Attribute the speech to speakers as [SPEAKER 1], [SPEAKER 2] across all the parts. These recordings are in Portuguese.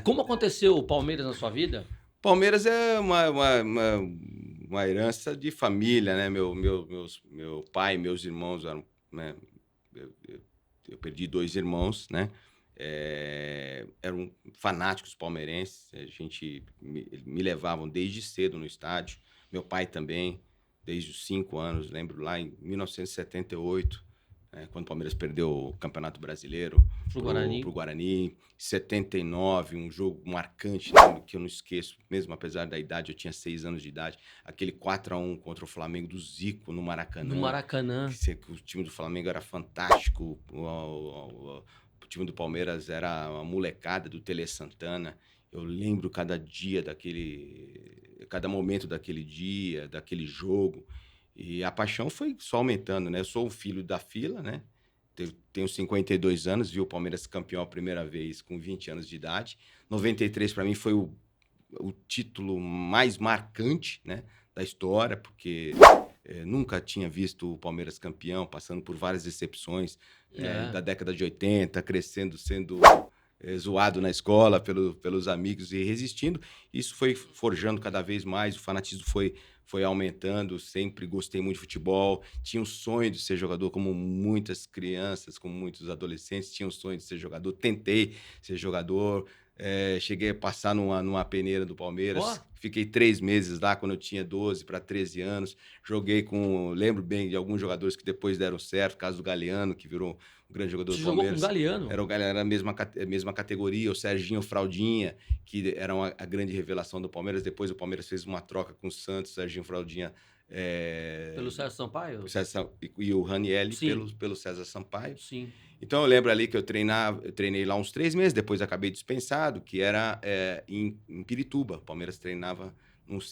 [SPEAKER 1] Como aconteceu o Palmeiras na sua vida?
[SPEAKER 2] Palmeiras é uma herança de família, né, meu pai e meus irmãos eram, né, eu eu perdi 2 irmãos, né, eram fanáticos palmeirenses, a gente me levavam desde cedo no estádio, meu pai também, desde os 5 anos, lembro lá em 1978, quando o Palmeiras perdeu o Campeonato Brasileiro
[SPEAKER 1] Pro
[SPEAKER 2] pro
[SPEAKER 1] Guarani?
[SPEAKER 2] Guarani, 79, um jogo marcante, né, que eu não esqueço, mesmo apesar da idade, eu tinha 6 anos de idade, aquele 4-1 contra o Flamengo do Zico no
[SPEAKER 1] No
[SPEAKER 2] Maracanã,
[SPEAKER 1] Maracanã.
[SPEAKER 2] que o time do Flamengo era fantástico, o time do Palmeiras era uma molecada do Tele Santana. Eu lembro cada momento daquele dia, daquele jogo, e a paixão foi só aumentando, né. Eu sou o filho da fila, né, tenho 52 anos, vi o Palmeiras campeão a primeira vez com 20 anos de idade. 93 para mim foi o título mais marcante, né, da história, porque, nunca tinha visto o Palmeiras campeão, passando por várias decepções,
[SPEAKER 1] É.
[SPEAKER 2] da década de 80, crescendo, sendo, zoado na escola pelos amigos e resistindo. Isso foi forjando cada vez mais, o fanatismo foi aumentando, sempre gostei muito de futebol, tinha um sonho de ser jogador, como muitas crianças, como muitos adolescentes tinham o sonho de ser jogador, tentei ser jogador, cheguei a passar numa peneira do
[SPEAKER 1] Ó,
[SPEAKER 2] Palmeiras, fiquei 3 meses lá quando eu tinha 12 para 13 anos, joguei lembro bem de alguns jogadores que depois deram certo, caso do Galeano, que virou um grande jogador
[SPEAKER 1] você
[SPEAKER 2] do
[SPEAKER 1] jogou com o
[SPEAKER 2] Palmeiras,
[SPEAKER 1] Galeano?
[SPEAKER 2] era o Galeano, era a mesma categoria, o Serginho Fraldinha, que era a grande revelação do Palmeiras, depois o Palmeiras fez uma troca com o Santos, o Serginho Fraldinha,
[SPEAKER 1] Pelo
[SPEAKER 2] eh,
[SPEAKER 1] Sérgio
[SPEAKER 2] o
[SPEAKER 1] Sampaio?
[SPEAKER 2] César e o Ranielli
[SPEAKER 1] Sim,
[SPEAKER 2] pelo César Sampaio.
[SPEAKER 1] sim.
[SPEAKER 2] Então eu lembro ali que eu treinei lá uns 3 meses, depois acabei dispensado, que era, em Pirituba. O Palmeiras treinava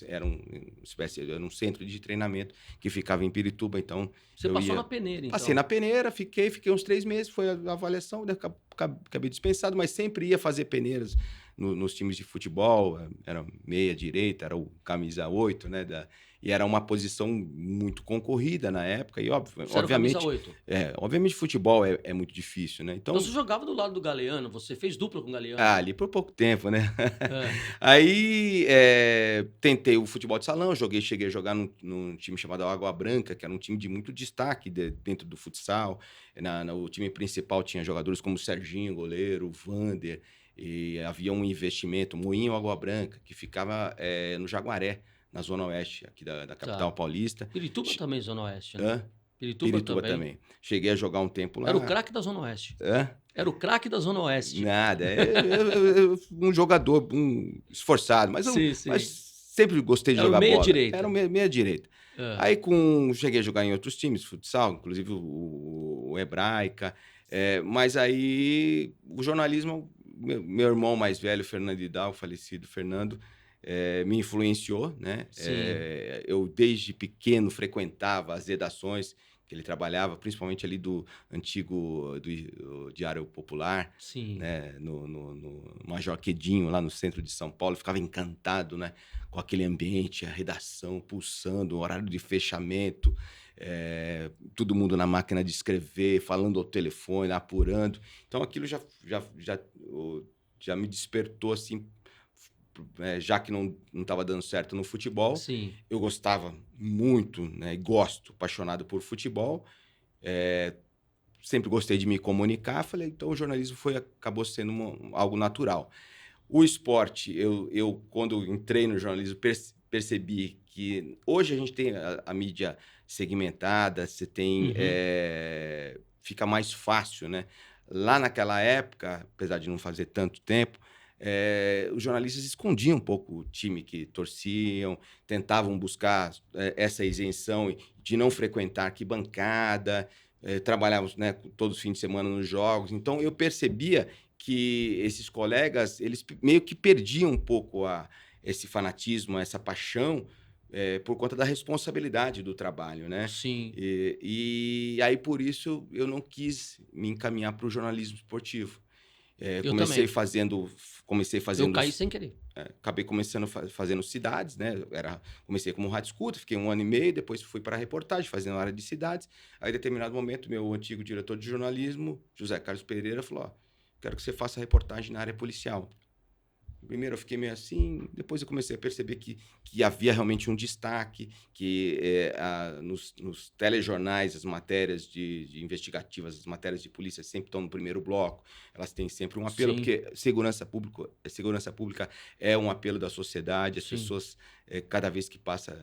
[SPEAKER 2] era uma espécie era um centro de treinamento que ficava em Pirituba, então
[SPEAKER 1] Você
[SPEAKER 2] eu
[SPEAKER 1] passou na
[SPEAKER 2] ia
[SPEAKER 1] peneira,
[SPEAKER 2] passei
[SPEAKER 1] então?
[SPEAKER 2] na peneira, fiquei uns 3 meses, foi a avaliação, daí acabei dispensado, mas sempre ia fazer peneiras nos times de futebol, era meia direita, era o camisa 8, né, e era uma posição muito concorrida na época e
[SPEAKER 1] Você era o camisa
[SPEAKER 2] obviamente
[SPEAKER 1] 8.
[SPEAKER 2] futebol é muito difícil, né,
[SPEAKER 1] Então você
[SPEAKER 2] então,
[SPEAKER 1] jogava do lado do Galeano, você fez dupla com o Galeano?
[SPEAKER 2] ali por pouco tempo, né.
[SPEAKER 1] Hã.
[SPEAKER 2] Aí, tentei o futebol de salão, cheguei a jogar num time chamado Água Branca, que era um time de muito destaque dentro do futsal. O time principal tinha jogadores como o Serginho, goleiro, o Vander, e havia um investimento, Moinho Água Branca, que ficava, no Jaguaré, na zona oeste aqui da capital
[SPEAKER 1] Tá.
[SPEAKER 2] paulista.
[SPEAKER 1] Pirituba
[SPEAKER 2] Che
[SPEAKER 1] também zona oeste, né?
[SPEAKER 2] Hã?
[SPEAKER 1] Pirituba
[SPEAKER 2] Pirituba
[SPEAKER 1] também.
[SPEAKER 2] também. Cheguei a jogar um tempo
[SPEAKER 1] Era o
[SPEAKER 2] lá.
[SPEAKER 1] craque da zona oeste.
[SPEAKER 2] Hã?
[SPEAKER 1] Era o craque da zona oeste.
[SPEAKER 2] Nada, eu um jogador, esforçado,
[SPEAKER 1] Sim,
[SPEAKER 2] mas
[SPEAKER 1] sim.
[SPEAKER 2] sempre gostei de
[SPEAKER 1] Era o
[SPEAKER 2] jogar
[SPEAKER 1] meia
[SPEAKER 2] bola, era o
[SPEAKER 1] direita.
[SPEAKER 2] meia direita.
[SPEAKER 1] Hã.
[SPEAKER 2] Aí cheguei a jogar em outros times, futsal, inclusive o Hebraica, mas aí o jornalismo, meu irmão mais velho, Fernando Hidalgo, o falecido Fernando, me influenciou, né,
[SPEAKER 1] Sim,
[SPEAKER 2] eu desde pequeno frequentava as redações que ele trabalhava, principalmente ali do antigo do Diário Popular,
[SPEAKER 1] sim.
[SPEAKER 2] né, no Major Quedinho, lá no centro de São Paulo, eu ficava encantado, né, com aquele ambiente, a redação pulsando, o horário de fechamento, todo mundo na máquina de escrever, falando ao telefone, apurando. Então aquilo já me despertou, assim, já que não estava dando certo no futebol,
[SPEAKER 1] Sim.
[SPEAKER 2] eu gostava muito, né, e gosto, apaixonado por futebol, eh, sempre gostei de me comunicar, falei: "Então o jornalismo acabou sendo algo natural". O esporte, eu quando entrei no jornalismo percebi que hoje a gente tem a mídia segmentada, você tem,
[SPEAKER 1] Uhum.
[SPEAKER 2] fica mais fácil, né. Lá naquela época, apesar de não fazer tanto tempo, os jornalistas escondiam um pouco o time que torciam, tentavam buscar, essa isenção de não frequentar arquibancada, trabalhávamos, né, todos os fins de semana nos jogos, então eu percebia que esses colegas, eles meio que perdiam um pouco esse fanatismo, essa paixão, por conta da responsabilidade do trabalho, né.
[SPEAKER 1] Sim.
[SPEAKER 2] E aí por isso eu não quis me encaminhar para o jornalismo esportivo.
[SPEAKER 1] Eu também.
[SPEAKER 2] Comecei
[SPEAKER 1] Eu
[SPEAKER 2] fazendo
[SPEAKER 1] caí sem querer.
[SPEAKER 2] acabei começando fazendo cidades, né, comecei como rádio escuta, fiquei 1 ano e meio, depois fui para reportagem, fazendo área de cidades. Aí, em determinado momento, meu antigo diretor de jornalismo, José Carlos Pereira, falou: "Ó, quero que você faça reportagem na área policial". Primeiro eu fiquei meio assim, depois eu comecei a perceber que havia realmente um destaque, que nos telejornais as matérias de investigativas, as matérias de polícia sempre estão no primeiro bloco, elas têm sempre um apelo,
[SPEAKER 1] Sim,
[SPEAKER 2] porque segurança pública é um apelo da sociedade, as
[SPEAKER 1] sim.
[SPEAKER 2] pessoas, cada vez que passa,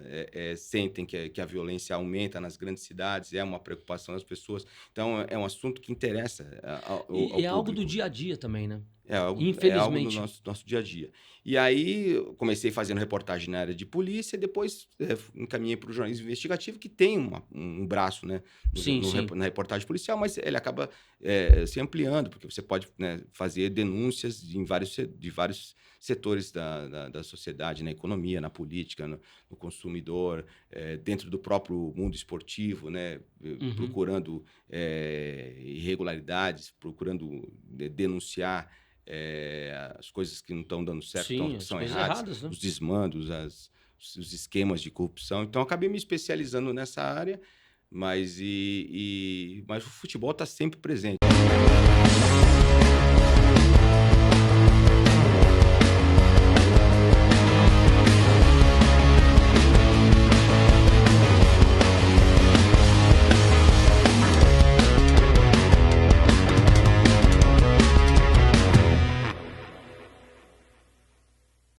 [SPEAKER 2] sentem que a violência aumenta nas grandes cidades, é uma preocupação das pessoas, então é um assunto que interessa ao
[SPEAKER 1] E é algo do
[SPEAKER 2] público.
[SPEAKER 1] dia a dia também, né?
[SPEAKER 2] É algo do
[SPEAKER 1] Infelizmente.
[SPEAKER 2] nosso dia a dia. E aí, eu comecei fazendo reportagem na área de polícia, e depois encaminhei para o jornalismo investigativo, que tem um braço, né,
[SPEAKER 1] Sim, sim.
[SPEAKER 2] na reportagem policial, mas ele acaba se ampliando, porque você pode, né, fazer denúncias de vários setores da sociedade, na economia, na política, no consumidor, dentro do próprio mundo esportivo, né,
[SPEAKER 1] Uhum.
[SPEAKER 2] procurando irregularidades, procurando denunciar as coisas que não estão dando certo,
[SPEAKER 1] Sim,
[SPEAKER 2] que
[SPEAKER 1] as
[SPEAKER 2] são
[SPEAKER 1] coisas
[SPEAKER 2] erradas,
[SPEAKER 1] erradas, né?
[SPEAKER 2] os desmandos, os esquemas de corrupção. Então, eu acabei me especializando nessa área, mas o futebol está sempre presente.